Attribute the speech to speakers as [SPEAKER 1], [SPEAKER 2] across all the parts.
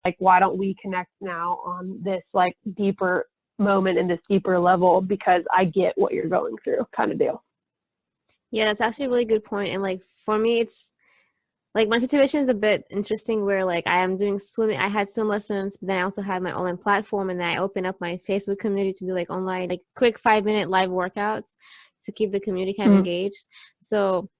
[SPEAKER 1] Like, why don't we connect now on this like deeper moment and this deeper level, because I get what you're going through kind of deal.
[SPEAKER 2] Yeah, that's actually a really good point. And like for me, it's like my situation is a bit interesting where like I am doing swimming. I had swim lessons, but then I also had my online platform, and then I opened up my Facebook community to do like online, like quick 5-minute live workouts to keep the community kind of engaged. So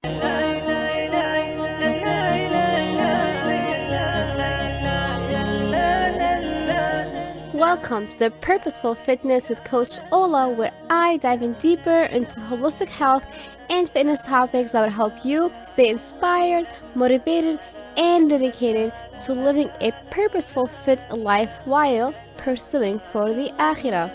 [SPEAKER 2] welcome to the Purposeful Fitness with Coach Ola, where I dive in deeper into holistic health and fitness topics that would help you stay inspired, motivated, and dedicated to living a purposeful, fit life while pursuing for the Akhirah.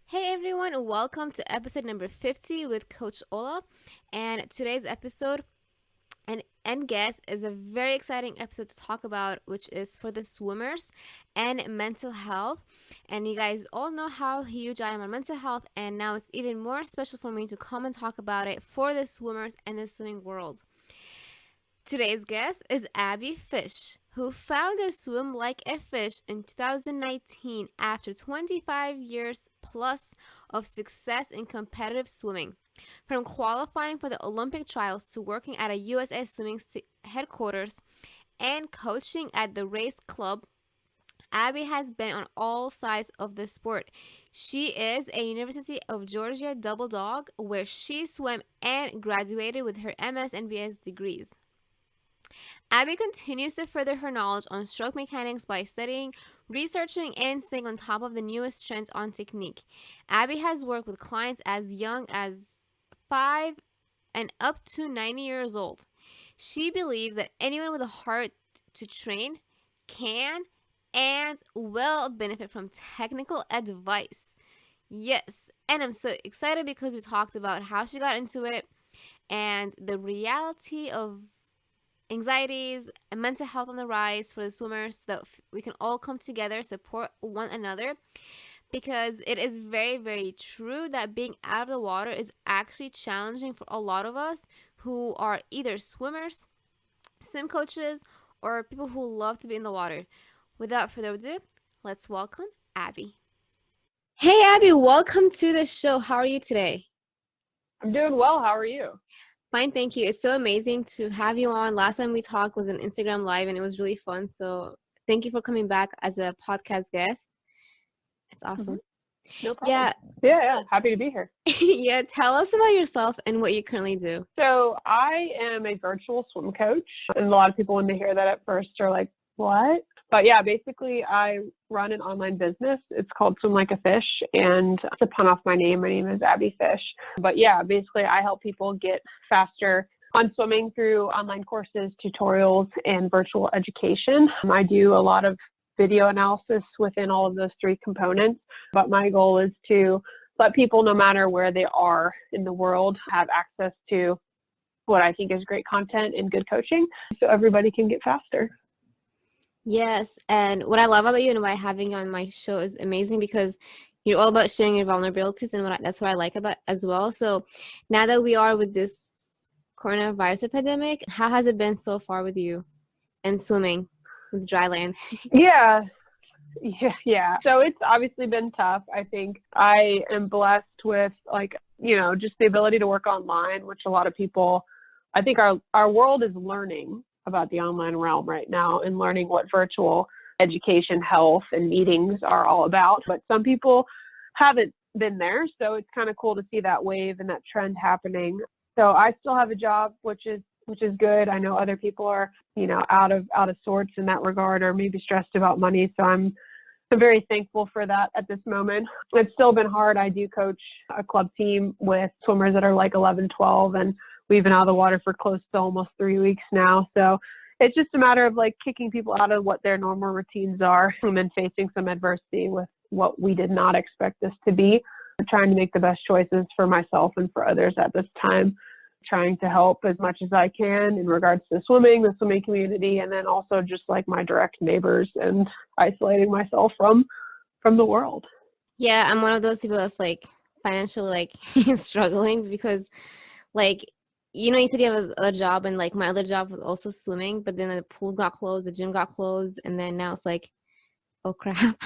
[SPEAKER 2] Hey everyone, welcome to episode number 50 with Coach Ola. And today's episode and guest is a very exciting episode to talk about, which is for the swimmers and mental health. And you guys all know how huge I am on mental health, and now it's even more special for me to come and talk about it for the swimmers and the swimming world. Today's guest is Abbie Fish, who founded Swim Like a Fish in 2019 after 25 years plus of success in competitive swimming. From qualifying for the Olympic trials to working at a USA Swimming headquarters and coaching at the race club, Abbie has been on all sides of the sport. She is a University of Georgia double Dawg, where she swam and graduated with her MS and BS degrees. Abbie continues to further her knowledge on stroke mechanics by studying, researching, and staying on top of the newest trends on technique. Abbie has worked with clients as young as 5 and up to 90 years old. She believes that anyone with a heart to train can and will benefit from technical advice. Yes, and I'm so excited because we talked about how she got into it and the reality of anxieties and mental health on the rise for the swimmers, so that we can all come together, support one another, because it is very, very true that being out of the water is actually challenging for a lot of us who are either swimmers, swim coaches, or people who love to be in the water. Without further ado, let's welcome Abbie. Hey Abbie, welcome to the show. How are you today?
[SPEAKER 1] I'm doing well. How are you?
[SPEAKER 2] Fine, thank you. It's so amazing to have you on. Last time we talked was an Instagram Live, and it was really fun. So thank you for coming back as a podcast guest. It's awesome.
[SPEAKER 1] No problem. Yeah, happy to be here.
[SPEAKER 2] Yeah, tell us about yourself and what you currently do.
[SPEAKER 1] So I am a virtual swim coach, and a lot of people when they hear that at first are like, what? But yeah, basically I run an online business. It's called Swim Like a Fish, and to pun off my name is Abbie Fish. But yeah, basically I help people get faster on swimming through online courses, tutorials, and virtual education. I do a lot of video analysis within all of those three components, but my goal is to let people, no matter where they are in the world, have access to what I think is great content and good coaching so everybody can get faster.
[SPEAKER 2] Yes, and what I love about you and why having you on my show is amazing, because you're all about sharing your vulnerabilities, and that's what I like about as well. So now that we are with this coronavirus epidemic, how has it been so far with you and swimming with dry land?
[SPEAKER 1] Yeah. So it's obviously been tough. I think I am blessed with just the ability to work online, which a lot of people, I think our world is learning about the online realm right now and learning what virtual education, health, and meetings are all about. But some people haven't been there. So it's kind of cool to see that wave and that trend happening. So I still have a job, which is good. I know other people are, out of sorts in that regard, or maybe stressed about money. So I'm very thankful for that at this moment. It's still been hard. I do coach a club team with swimmers that are like 11, 12, and we've been out of the water for close to almost 3 weeks now. So it's just a matter of like kicking people out of what their normal routines are and then facing some adversity with what we did not expect this to be. I'm trying to make the best choices for myself and for others at this time, trying to help as much as I can in regards to the swimming community, and then also just like my direct neighbors and isolating myself from the world.
[SPEAKER 2] Yeah, I'm one of those people that's like financially like struggling, because Like, you know, you said you have a job, and like my other job was also swimming, but then the pools got closed, the gym got closed, and then now it's like, oh crap.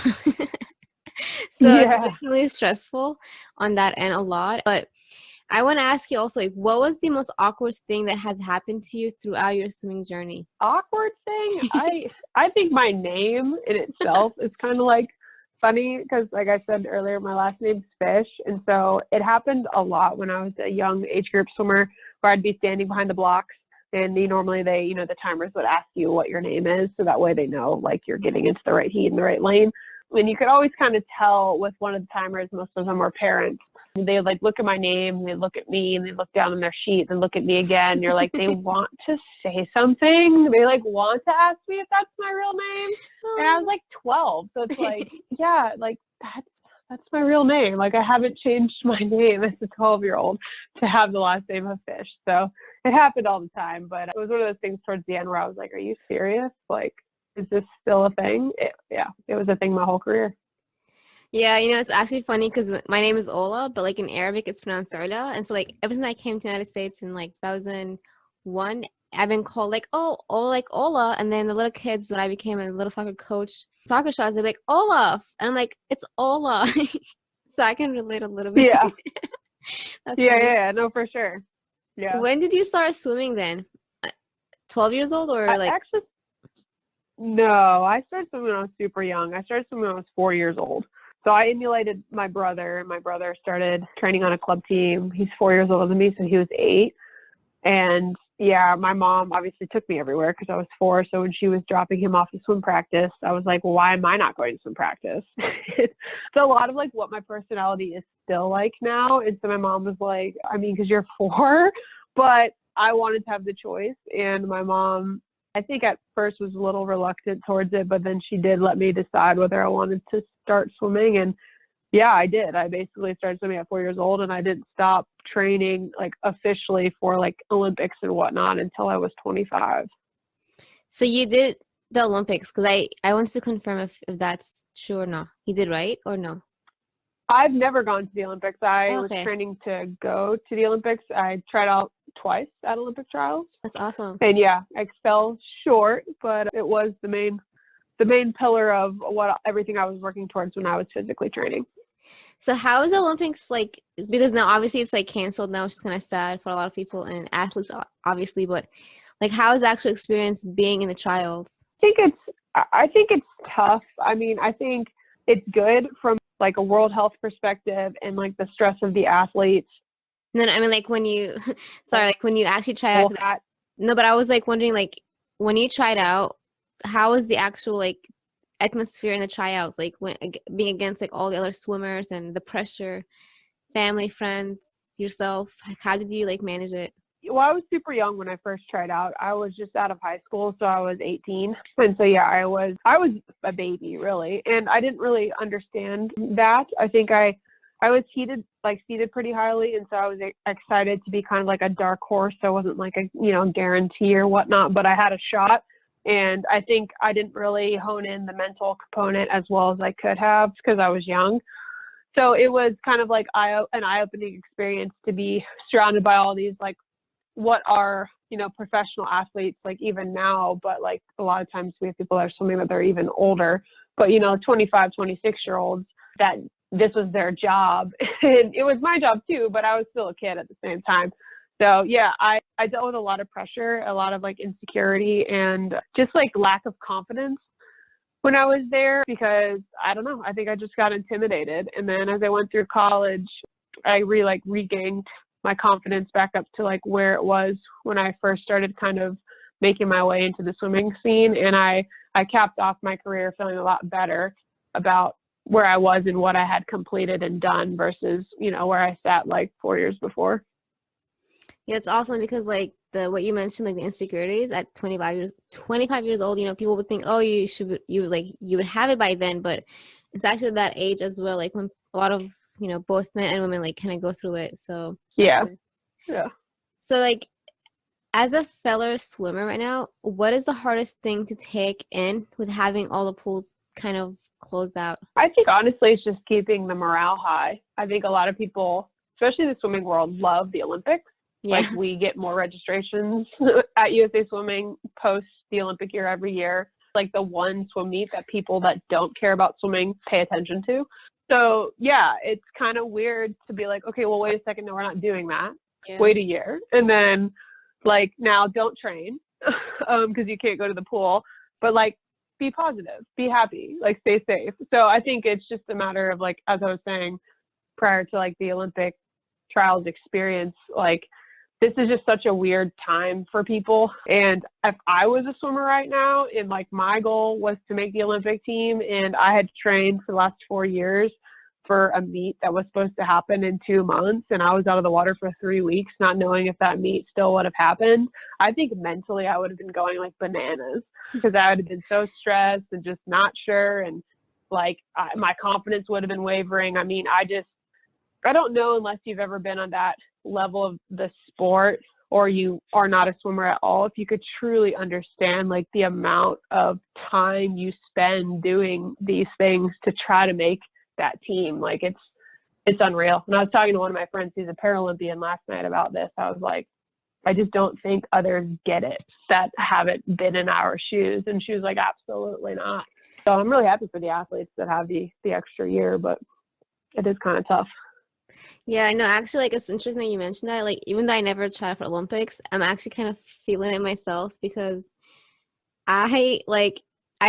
[SPEAKER 2] So it's
[SPEAKER 1] Yeah.
[SPEAKER 2] definitely stressful on that end a lot. But I want to ask you also, like, what was the most awkward thing that has happened to you throughout your swimming journey?
[SPEAKER 1] Awkward thing? I think my name in itself is kind of like funny because, like I said earlier, my last name's Fish, and so it happened a lot when I was a young age group swimmer, where I'd be standing behind the blocks, and normally the timers would ask you what your name is, so that way they know like you're getting into the right heat and the right lane. And you could always kind of tell with one of the timers, most of them were parents. They like look at my name, they look at me, and they look down on their sheet and look at me again. You're like, they want to say something. They like want to ask me if that's my real name. And I was like 12. So it's like, yeah, like that's my real name. Like I haven't changed my name as a 12-year-old to have the last name of Fish. So it happened all the time. But it was one of those things towards the end where I was like, are you serious? Like, is this still a thing? It was a thing my whole career.
[SPEAKER 2] Yeah, you know, it's actually funny because my name is Ola, but like in Arabic, it's pronounced Ola. And so like ever since I came to the United States in like 2001, I've been called like, oh, like Ola. And then the little kids, when I became a little soccer coach, soccer shots, they're like, Olaf. And I'm like, it's Ola. So I can relate a little bit.
[SPEAKER 1] Yeah.
[SPEAKER 2] That's
[SPEAKER 1] Yeah,
[SPEAKER 2] funny.
[SPEAKER 1] yeah, no, for sure. Yeah.
[SPEAKER 2] When did you start swimming then? 12 years old or like?
[SPEAKER 1] Actually, no, I started swimming when I was super young. I started swimming when I was 4 years old. So I emulated my brother. My brother started training on a club team. He's 4 years older than me, so he was 8. And yeah, my mom obviously took me everywhere because I was 4. So when she was dropping him off to swim practice, I was like, well, why am I not going to swim practice? So a lot of like what my personality is still like now. And so my mom was like, I mean, because you're 4, but I wanted to have the choice. And my mom, I think at first was a little reluctant towards it, but then she did let me decide whether I wanted to start swimming. And yeah, I did. I basically started swimming at 4 years old, and I didn't stop training like officially for like Olympics and whatnot until I was 25.
[SPEAKER 2] So you did the Olympics, because I wanted to confirm if that's true or not. You did, right? Or no?
[SPEAKER 1] I've never gone to the Olympics. I was
[SPEAKER 2] Okay.
[SPEAKER 1] training to go to the Olympics. I tried out twice at Olympic trials.
[SPEAKER 2] That's awesome.
[SPEAKER 1] And yeah, I fell short, but it was the main pillar of what everything I was working towards when I was physically training.
[SPEAKER 2] So how is the Olympics like? Because now obviously it's like canceled now, which is kind of sad for a lot of people and athletes, obviously. But like, how is the actual experience being in the trials?
[SPEAKER 1] I think it's tough. I mean, I think it's good from like a world health perspective and like the stress of the athletes.
[SPEAKER 2] And then I mean, like when you, sorry, like when you actually try out. No, but I was like wondering, like when you tried out, how was the actual like atmosphere in the tryouts, like when being against like all the other swimmers and the pressure, family, friends, yourself? Like, how did you like manage it?
[SPEAKER 1] Well, I was super young when I first tried out. I was just out of high school, so I was 18. And so yeah, I was a baby really, and I didn't really understand that. I think I was seated pretty highly, and so I was excited to be kind of like a dark horse. So I wasn't like a guarantee or whatnot, but I had a shot. And I think I didn't really hone in the mental component as well as I could have because I was young. So it was kind of like an eye-opening experience to be surrounded by all these like what are professional athletes like even now, but like a lot of times we have people that are swimming that they're even older, but 25, 26-year-olds that this was their job. And it was my job too, but I was still a kid at the same time. So yeah, I dealt with a lot of pressure, a lot of like insecurity and just like lack of confidence when I was there because I don't know, I think I just got intimidated. And then as I went through college, I regained my confidence back up to like where it was when I first started kind of making my way into the swimming scene. And I capped off my career feeling a lot better about where I was and what I had completed and done versus, where I sat like 4 years before.
[SPEAKER 2] Yeah, it's awesome because like what you mentioned, like the insecurities at 25 years old, people would think, oh, you would have it by then, but it's actually that age as well, like when a lot of, both men and women like kind of go through it. So
[SPEAKER 1] yeah.
[SPEAKER 2] So like as a fellow swimmer right now, what is the hardest thing to take in with having all the pools kind of closed out?
[SPEAKER 1] I think honestly it's just keeping the morale high. I think a lot of people, especially in the swimming world, love the Olympics.
[SPEAKER 2] Yeah.
[SPEAKER 1] Like we get more registrations at USA Swimming post the Olympic year every year. Like the one swim meet that people that don't care about swimming pay attention to. So yeah, it's kind of weird to be like, okay, well, wait a second. No, we're not doing that.
[SPEAKER 2] Yeah.
[SPEAKER 1] Wait a year. And then like now don't train because you can't go to the pool, but like be positive, be happy, like stay safe. So I think it's just a matter of like, as I was saying prior to like the Olympic trials experience, like this is just such a weird time for people. And if I was a swimmer right now and like my goal was to make the Olympic team and I had trained for the last 4 years for a meet that was supposed to happen in 2 months and I was out of the water for 3 weeks, not knowing if that meet still would have happened, I think mentally I would have been going like bananas because I would have been so stressed and just not sure. And like my confidence would have been wavering. I mean, I don't know unless you've ever been on that level of the sport or you are not a swimmer at all, if you could truly understand like the amount of time you spend doing these things to try to make that team. Like it's unreal. And I was talking to one of my friends who's a Paralympian last night about this. I was like, I just don't think others get it that haven't been in our shoes. And she was like, absolutely not. So I'm really happy for the athletes that have the extra year, but it is kind of tough.
[SPEAKER 2] Yeah, I know. Actually, like it's interesting that you mentioned that. Like, even though I never tried for Olympics, I'm actually kind of feeling it myself because I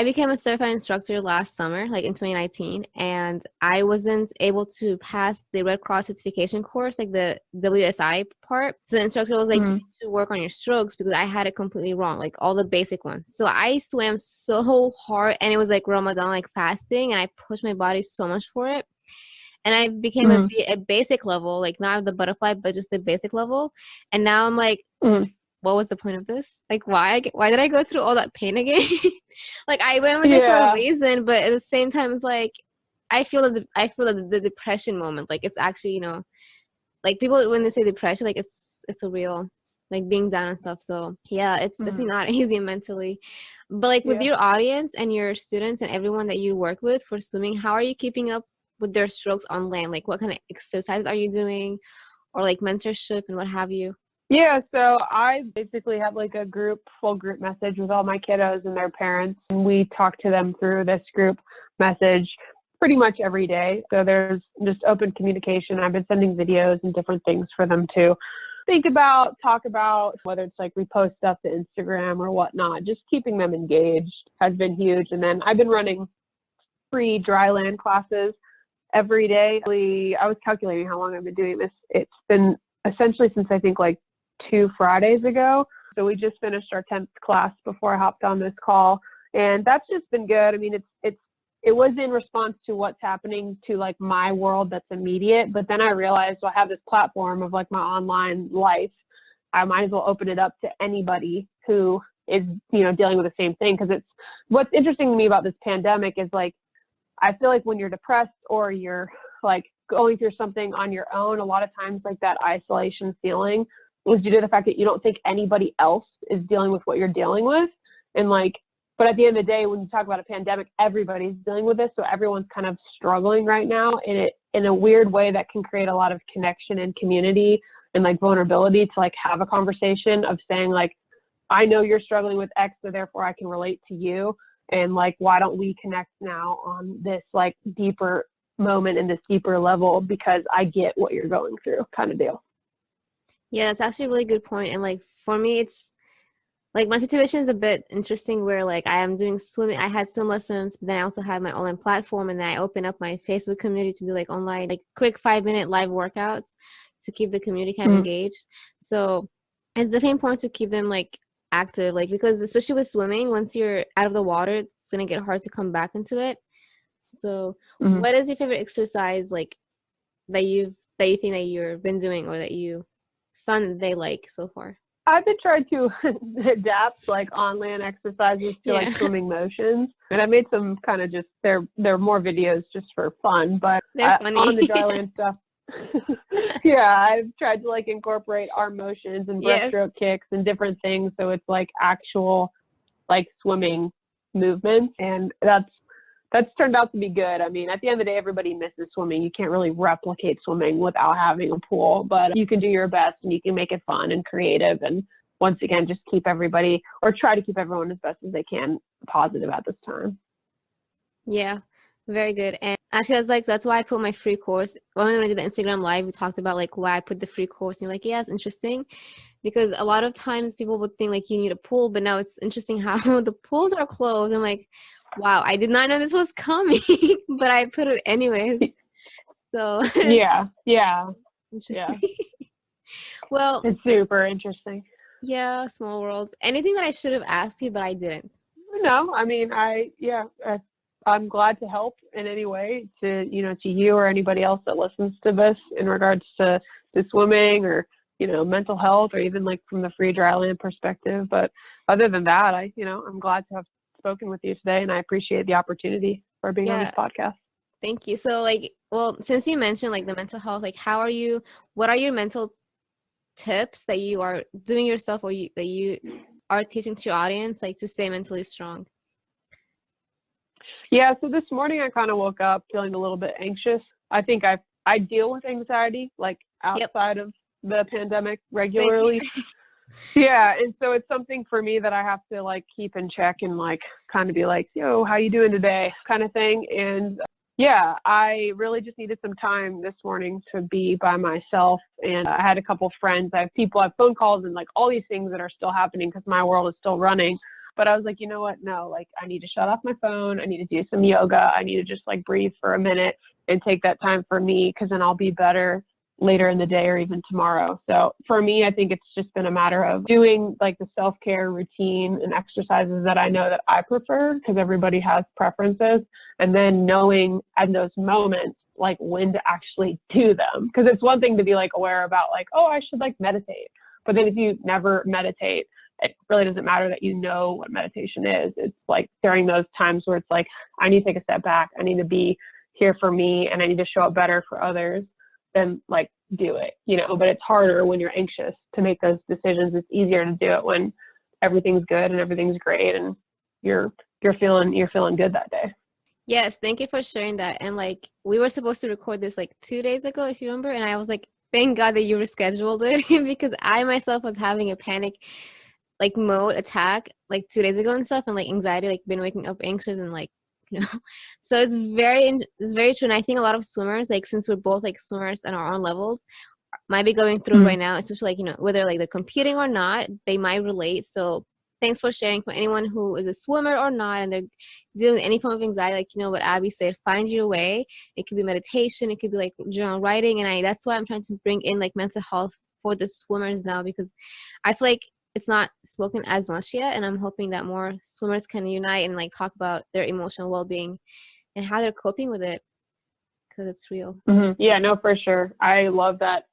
[SPEAKER 2] became a certified instructor last summer, like in 2019, and I wasn't able to pass the Red Cross certification course, like the WSI part. So the instructor was like, you need to work on your strokes because I had it completely wrong, like all the basic ones. So I swam so hard, and it was like Ramadan, like fasting, and I pushed my body so much for it. And I became a basic level, like not the butterfly, but just the basic level. And now I'm like, what was the point of this? Like, why did I go through all that pain again? Like, I went with it for a reason, but at the same time, it's like, I feel the depression moment. Like, it's actually, you know, like people, when they say depression, like it's a real, like being down and stuff. So yeah, it's definitely not easy mentally. But like with your audience and your students and everyone that you work with for swimming, how are you keeping up with their strokes on land? Like what kind of exercises are you doing, or like mentorship and what have you?
[SPEAKER 1] Yeah, so I basically have like a full group message with all my kiddos and their parents, and we talk to them through this group message pretty much every day. So there's just open communication. I've been sending videos and different things for them to think about, talk about, whether it's like repost stuff to Instagram or whatnot. Just keeping them engaged has been huge. And then I've been running free dry land classes every day. I was calculating how long I've been doing this. It's been essentially since I think like 2 Fridays ago. So we just finished our 10th class before I hopped on this call. And that's just been good. I mean, it was in response to what's happening to like my world that's immediate. But then I realized, well, I have this platform of like my online life. I might as well open it up to anybody who is, you know, dealing with the same thing. Because what's interesting to me about this pandemic is like, I feel like when you're depressed or you're like going through something on your own, a lot of times like that isolation feeling was due to the fact that you don't think anybody else is dealing with what you're dealing with. And like, but at the end of the day, when you talk about a pandemic, everybody's dealing with this. So everyone's kind of struggling right now in a weird way that can create a lot of connection and community and like vulnerability to like have a conversation of saying like, I know you're struggling with X, so therefore I can relate to you. And like, why don't we connect now on this like deeper moment and this deeper level because I get what you're going through kind of deal.
[SPEAKER 2] Yeah, that's actually a really good point. And like for me, it's like my situation is a bit interesting where like I am doing swimming. I had swim lessons, but then I also had my online platform, and then I opened up my Facebook community to do like online, like quick 5-minute live workouts to keep the community kind of engaged. So it's definitely important to keep them like active, like because especially with swimming, once you're out of the water, it's gonna get hard to come back into it. So what is your favorite exercise like that you think that you've been doing or that you found they like so far?
[SPEAKER 1] I've been trying to adapt like on land exercises to like swimming motions, and I made some kind of just they're more videos just for fun, but
[SPEAKER 2] they're funny.
[SPEAKER 1] On the dry land stuff. Yeah, I've tried to like incorporate arm motions and breaststroke kicks and different things, so it's like actual like swimming movements, and that's that's turned out to be good. I mean, at the end of the day, everybody misses swimming. You can't really replicate swimming without having a pool, but you can do your best and you can make it fun and creative. And once again, just keep everybody, or try to keep everyone as best as they can, positive at this time.
[SPEAKER 2] Yeah, very good. And actually, that's why I put my free course. When I did the Instagram live, we talked about like why I put the free course. And you're like, yeah, it's interesting, because a lot of times people would think like you need a pool, but now it's interesting how the pools are closed. I'm like, wow, I did not know this was coming, but I put it anyways. So
[SPEAKER 1] yeah,
[SPEAKER 2] interesting.
[SPEAKER 1] Yeah.
[SPEAKER 2] Well,
[SPEAKER 1] it's super interesting.
[SPEAKER 2] Yeah, small worlds. Anything that I should have asked you, but I didn't?
[SPEAKER 1] No, I mean, I'm glad to help in any way to you or anybody else that listens to this in regards to swimming or, mental health, or even like from the free dry land perspective. But other than that, I'm glad to have spoken with you today, and I appreciate the opportunity for being on this podcast.
[SPEAKER 2] Thank you. So since you mentioned like the mental health, like what are your mental tips that you are doing yourself, or that you are teaching to your audience, like to stay mentally strong?
[SPEAKER 1] Yeah, so this morning I kind of woke up feeling a little bit anxious. I think I deal with anxiety like outside of the pandemic regularly. Yeah, and so it's something for me that I have to like keep in check and like kind of be like, yo, how you doing today, kind of thing. And yeah, I really just needed some time this morning to be by myself. And I had a couple friends, I have phone calls and like all these things that are still happening because my world is still running. But I was like, you know what? No, like I need to shut off my phone. I need to do some yoga. I need to just like breathe for a minute and take that time for me, because then I'll be better later in the day or even tomorrow. So for me, I think it's just been a matter of doing like the self-care routine and exercises that I know that I prefer, because everybody has preferences, and then knowing at those moments like when to actually do them. Because it's one thing to be like aware about like, oh, I should like meditate, but then if you never meditate, it really doesn't matter that you know what meditation is. It's like during those times where it's like, I need to take a step back, I need to be here for me, and I need to show up better for others, then like do it, but it's harder when you're anxious to make those decisions. It's easier to do it when everything's good and everything's great and you're feeling good that day.
[SPEAKER 2] Yes, thank you for sharing that. And like we were supposed to record this like 2 days ago, if you remember, and I was like, thank God that you rescheduled it because I myself was having a panic like mode attack like 2 days ago and stuff, and like anxiety, like been waking up anxious and like so it's very true. And I think a lot of swimmers, like since we're both like swimmers on our own levels, might be going through right now, especially like whether like they're competing or not, they might relate. So thanks for sharing. For anyone who is a swimmer or not and they're dealing with any form of anxiety, like what Abbie said, find your way. It could be meditation, it could be like journal writing, and that's why I'm trying to bring in like mental health for the swimmers now, because I feel like it's not spoken as much yet, and I'm hoping that more swimmers can unite and like talk about their emotional well-being and how they're coping with it, because it's real.
[SPEAKER 1] Yeah, no, for sure. I love that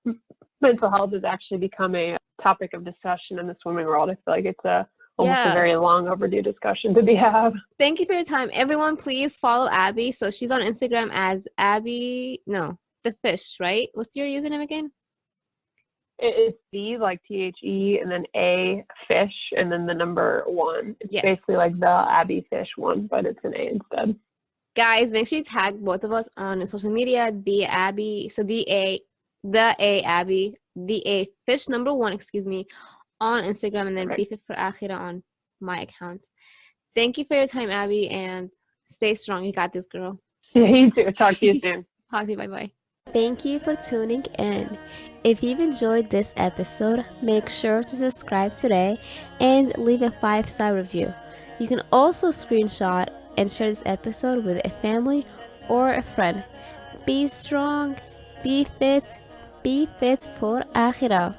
[SPEAKER 1] mental health has actually become a topic of discussion in the swimming world. I feel like it's almost a very long overdue discussion to be had.
[SPEAKER 2] Thank you for your time, everyone. Please follow Abbie. So she's on Instagram as the Fish, right? What's your username again?
[SPEAKER 1] It's the like THE and then A Fish and then the number 1. It's basically like the Abbie Fish one, but it's an A instead.
[SPEAKER 2] Guys, make sure you tag both of us on social media. The Abbie, so the A Abbie, the A Fish number 1, on Instagram, and then B Fish for Akhira on my account. Thank you for your time, Abbie, and stay strong. You got this, girl.
[SPEAKER 1] Yeah, you too. Talk to you soon.
[SPEAKER 2] Talk to you. Bye-bye. Thank you for tuning in. If you've enjoyed this episode, make sure to subscribe today and leave a 5-star review. You can also screenshot and share this episode with a family or a friend. Be strong, be fit for Akhira.